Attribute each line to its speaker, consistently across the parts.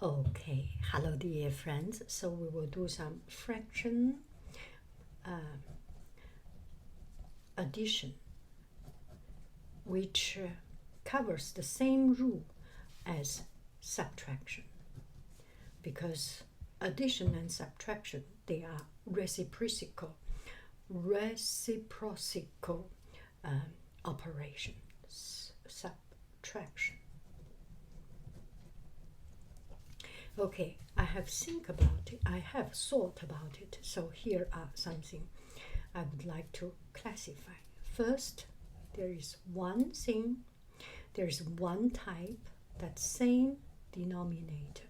Speaker 1: Okay, hello dear friends. So we will do some fraction addition, which covers the same rule as subtraction, because addition and subtraction, they are reciprocal operations. Subtraction. Okay, I have thought about it. So here are something I would like to classify. First, there is one thing, there is one type, that same denominator.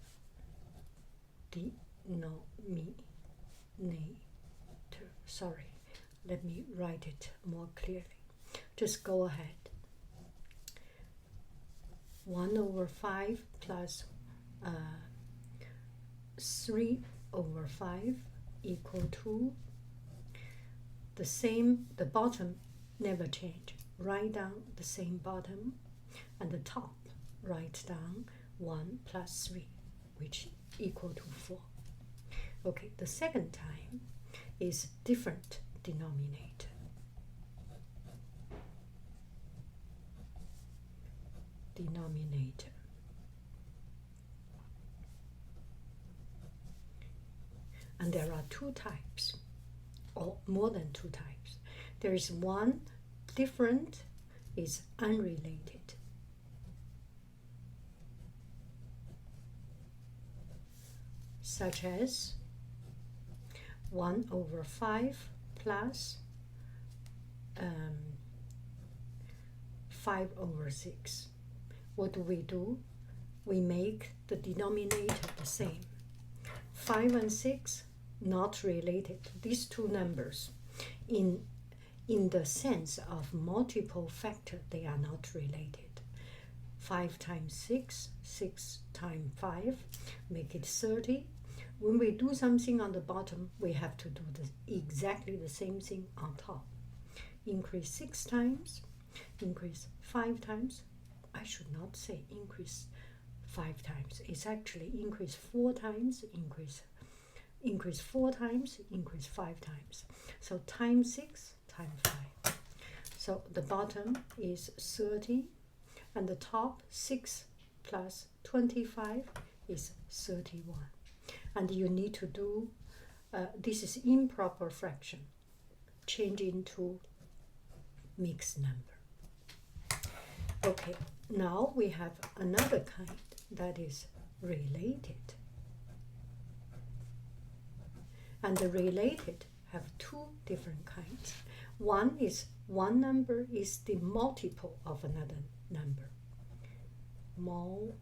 Speaker 1: Sorry, let me write it more clearly. Just go ahead. 1/5 plus 3/5 equal to the bottom never change. Write down the same bottom, and the top write down 1 plus 3, which equal to 4. Okay, the second time is different denominator. And there are two types, or more than two types. There is one different is unrelated. Such as 1/5 plus 5/6. What do? We make the denominator the same. 5 and 6 not related. These two numbers, in the sense of multiple factor, they are not related. 5 times 6, 6 times 5, make it 30. When we do something on the bottom, we have to do exactly the same thing on top. Increase 6 times, increase 5 times. I should not say increase 5 times. It's actually increase 4 times, increase 4 times, increase 5 times. So times 6 times 5. So the bottom is 30, and the top 6 plus 25 is 31. And you need to do, this is improper fraction, change into mixed number. Okay, now we have another kind that is related. And the related have two different kinds. One is one number is the multiple of another number. Multiple.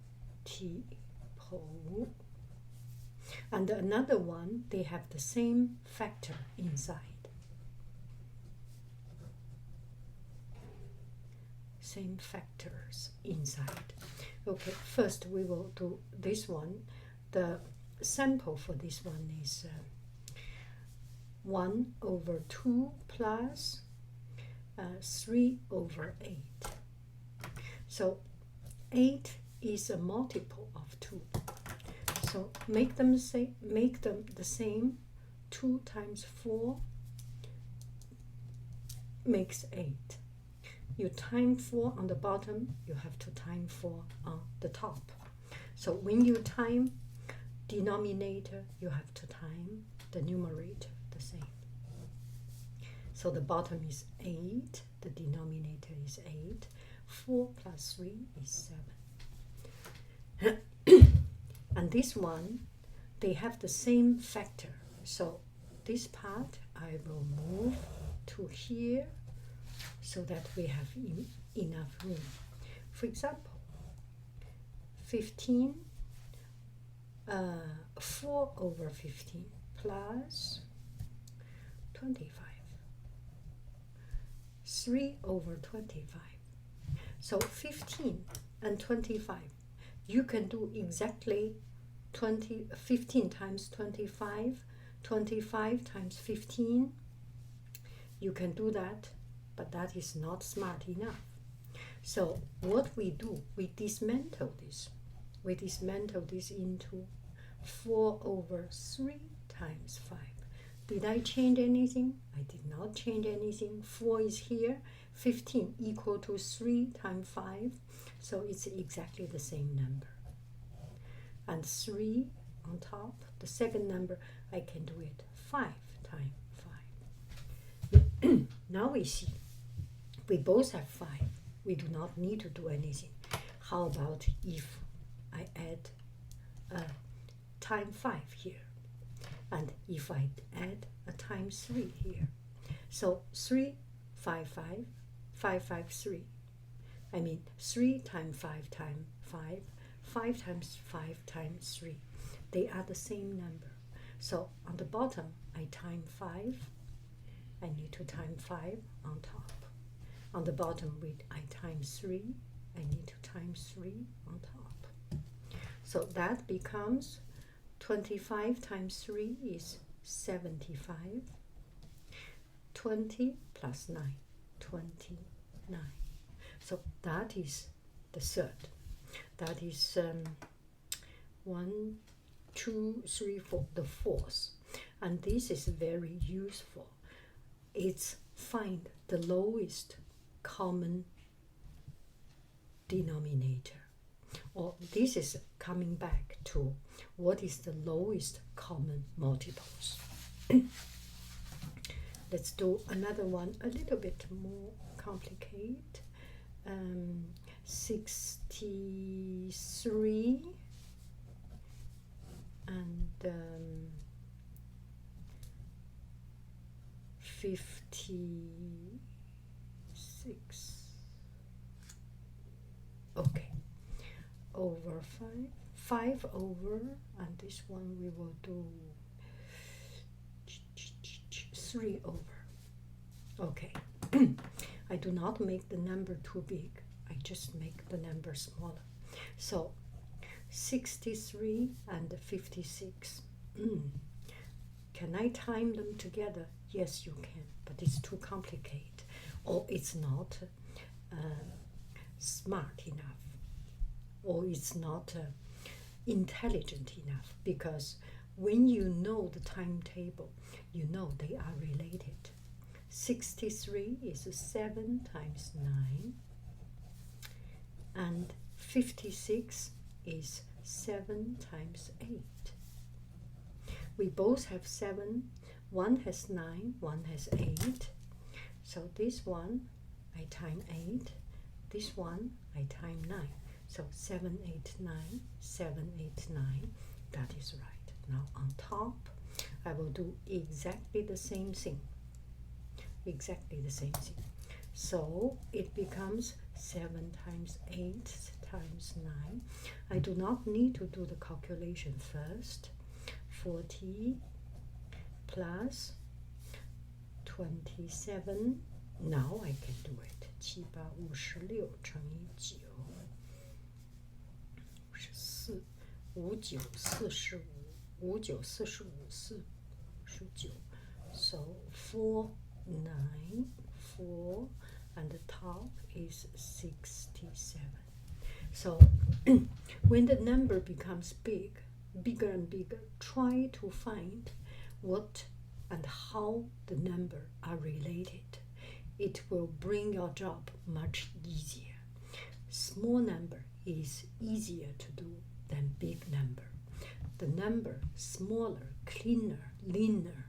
Speaker 1: And another one, they have the same factor inside. Same factors inside. Okay, first we will do this one. The sample for this one is 1/2 plus 3/8. So 8 is a multiple of 2. So make them the same. 2 times 4 makes 8. You time 4 on the bottom, you have to time 4 on the top. So when you time denominator, you have to time the numerator the same. So the bottom is 8, the denominator is 8. 4 plus 3 is 7. And this one, they have the same factor. So this part I will move to here so that we have enough room. For example, 15, 4/15 plus 25. 3/25. So 15 and 25. You can do exactly 15 times 25, 25 times 15. You can do that, but that is not smart enough. So what we do, we dismantle this. we dismantle this into 4 over 3 times 5. Did I change anything? I did not change anything. 4 is here. 15 equal to 3 times 5. So it's exactly the same number. And 3 on top, the second number, I can do it 5 times 5. Now we see, we both have 5. We do not need to do anything. How about if I add times 5 here? And if I add a times 3 here? So 3, 5, 5, 5, 5, 3. I mean 3 times 5 times 5, 5 times 5 times 3. They are the same number. So on the bottom, I times 5. I need to times 5 on top. On the bottom, I times 3. I need to times 3 on top. So that becomes 25 times 3 is 75. 20 plus 9, 29. So that is the third. That is 1, 2, 3, 4, the fourth. And this is very useful. It's find the lowest common denominator. Or this is coming back to what is the lowest common multiples. Let's do another one a little bit more complicated. 63 and 56. Okay, over 5 over, and this one we will do 3 over. Okay. I do not make the number too big. I just make the number smaller. So 63 and 56. Can I time them together? Yes, you can, but it's too complicated, or it's not smart enough, or it's not intelligent enough, because when you know the timetable, you know they are related. 63 is 7 times 9, and 56 is 7 times 8. We both have 7. One has 9, one has 8. So this one I times 8, this one I times 9. So 7, 8, 9, 7, 8, 9. That is right. Now on top, I will do exactly the same thing. Exactly the same thing. So it becomes 7 times 8 times 9. I do not need to do the calculation first. 40 plus 27. Now I can do it. 7, 8, 56乘以9 14 5 9 45 5 9 45 49. So 4 9 4, and the top is 67. So when the number becomes bigger and bigger, try to find what and how the number are related. It will bring your job much easier. Small number is easier to do than big number. The number smaller, cleaner, leaner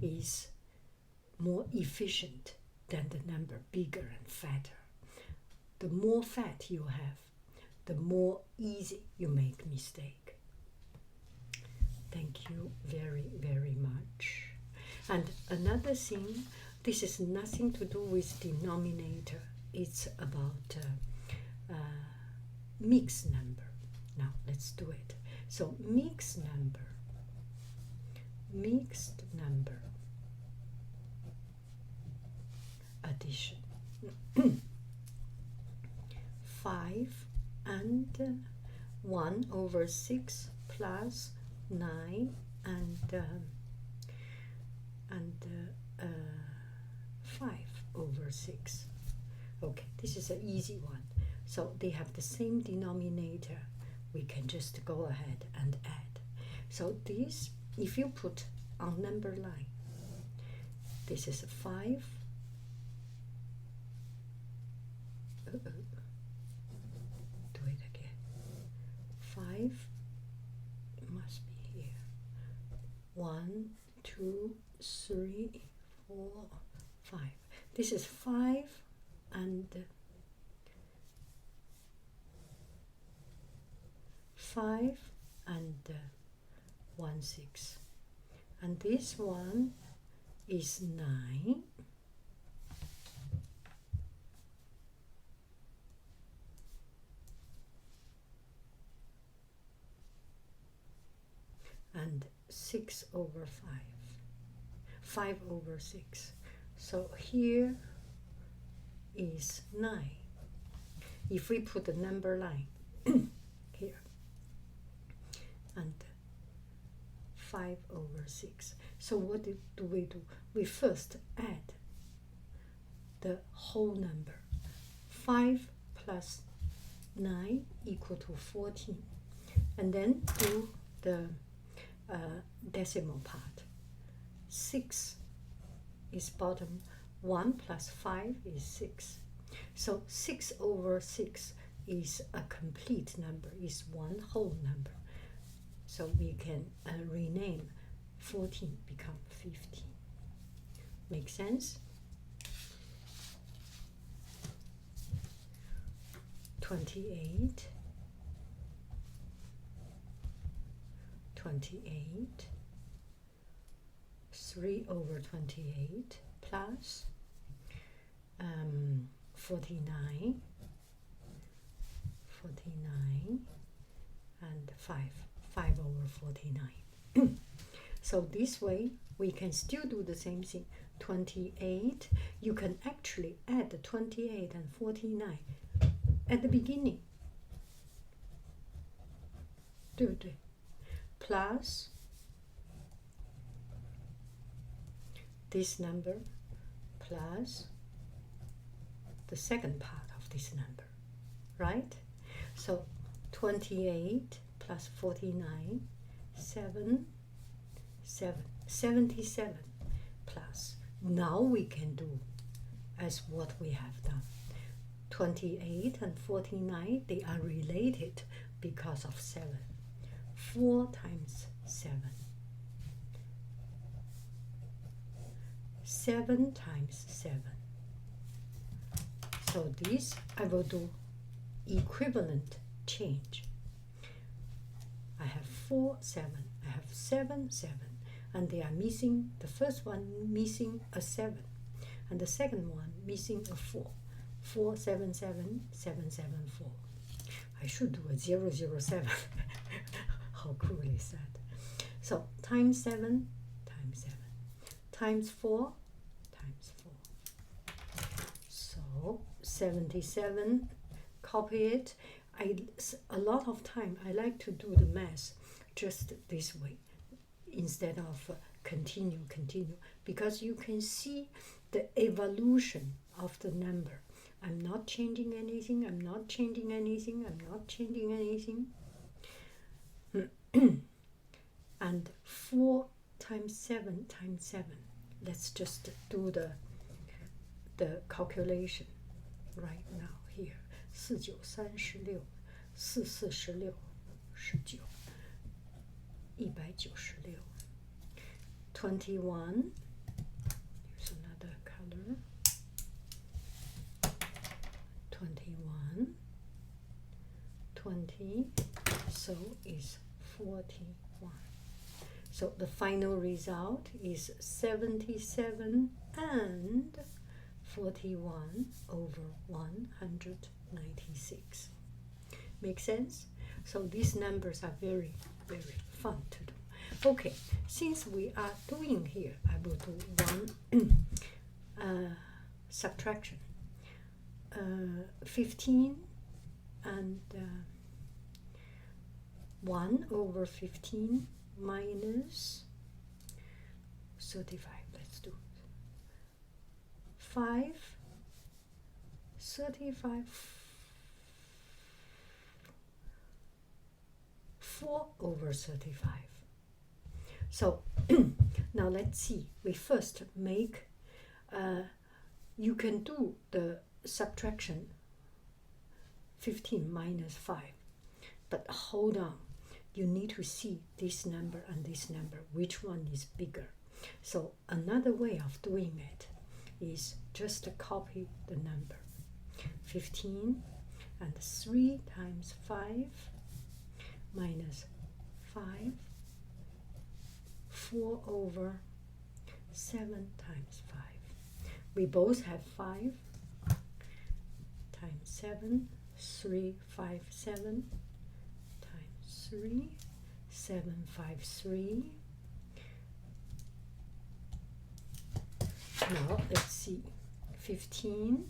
Speaker 1: is more efficient than the number bigger and fatter. The more fat you have, the more easy you make mistake. Thank you very, very much. And another thing, this is nothing to do with denominator. It's about mixed number. Now let's do it. So mixed number. Addition. 5 and 1 over 6 plus 9 and 5 over 6. Okay, this is an easy one. So they have the same denominator. we can just go ahead and add. So this, if you put on number line, this is 5. Do it again. 5, it must be here. 1, 2, 3, 4, 5. This is 5 and 1 6, and this one is 9, and 6 over 5, 5 over 6. So here is 9. If we put the number line here, and 5 over 6. So what do we do? We first add the whole number. 5 plus 9 equal to 14. And then do the decimal part. 6 is bottom. 1 plus 5 is 6. So 6 over 6 is a complete number, is one whole number. So we can rename 14 become 15. Make sense? 28, 3 over 28 plus 49, and 5 over 49. So this way we can still do the same thing. 28, you can actually add 28 and 49 at the beginning. 对不对? Plus this number plus the second part of this number, right? So 28 plus 49, 77 plus. Now we can do as what we have done. 28 and 49, they are related because of 7. 4 times 7. 7 times 7. So this I will do equivalent change. I have 4, 7. I have 7, 7. And they are missing, the first one missing a 7. And the second one missing a 4. 4, 7, 7, 7, 7, 4. I should do a 0, 0, 7. How cool is that? So times 7, times 7. Times 4, times 4. So 77, copy it. A lot of time I like to do the math just this way instead of continue, because you can see the evolution of the number. I'm not changing anything, I'm not changing anything, I'm not changing anything. And 4 times 7 times 7. Let's just do the calculation right now here. 4 9 36 4 4 16 19 196. 21. Use another color. 21, 20, so is 41. So the final result is 77 and 41 over 196. Make sense? So these numbers are very, very fun to do. Okay, since we are doing here, I will do one subtraction. 15 and 1 over 15 minus 35. Let's do it. 5, 35, 4 over 35. So now let's see. We first make, you can do the subtraction 15 minus 5. But hold on. You need to see this number and this number, which one is bigger. So another way of doing it is just to copy the number. 15 and 3 times 5 minus 5, 4 over 7 times 5. We both have 5 times 7, 3, 5, 7 times 3, 7, 5, 3. Now let's see, 15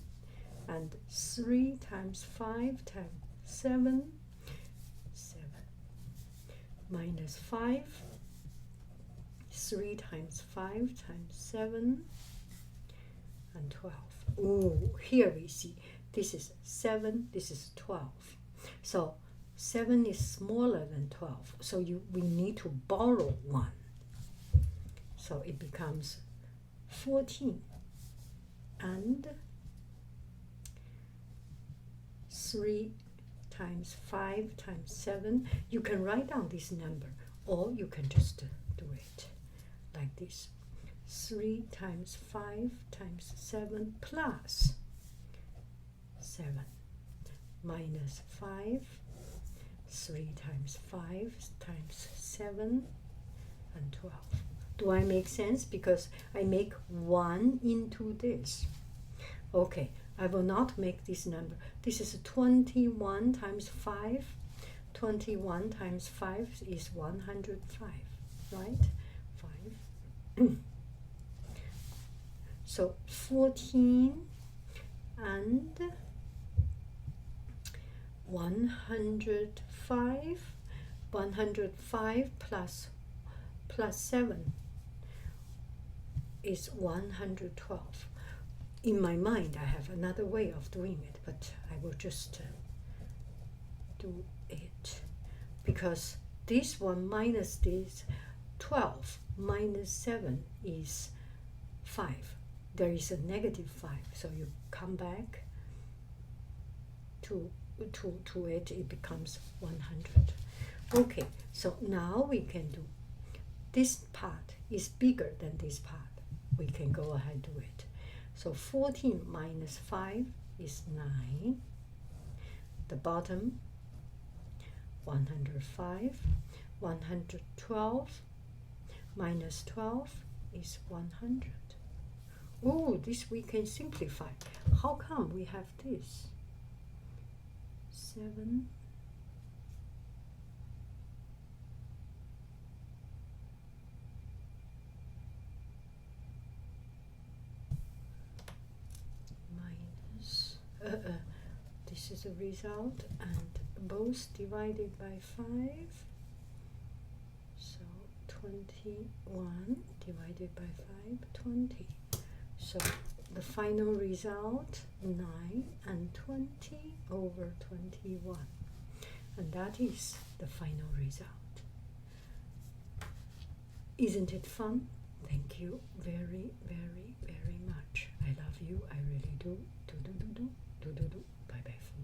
Speaker 1: and 3 times 5 times 7, 7 minus 5, 3 times 5 times 7, and 12. Oh, here we see, this is 7, this is 12. So 7 is smaller than 12, so we need to borrow 1. So it becomes 14 and 3 times 5 times 7. You can write down this number, or you can just do it like this. 3 times 5 times 7 plus 7 minus 5, 3 times 5 times 7, and 12. Do I make sense? Because I make 1 into this. Okay, I will not make this number. This is 21 times 5. 21 times 5 is 105, right? 5. So 14 and 105. 105 plus 7 is 112. In my mind, I have another way of doing it, but I will just do it. Because this one minus this, 12 minus 7 is 5. There is a negative 5, so you come back to it, it becomes 100. Okay, so now we can do, this part is bigger than this part. We can go ahead and do it. So 14 minus 5 is 9. The bottom, 105. 112 minus 12 is 100. Oh, this we can simplify. How come we have this? 7 minus, this is the result, and both divided by 5. So 21 divided by 5, 20. So the final result, 9 and 20 over 21. And that is the final result. Isn't it fun? Thank you very, very, very much. I love you. I really do. Do, do, do, do, do, do, do. Bye bye for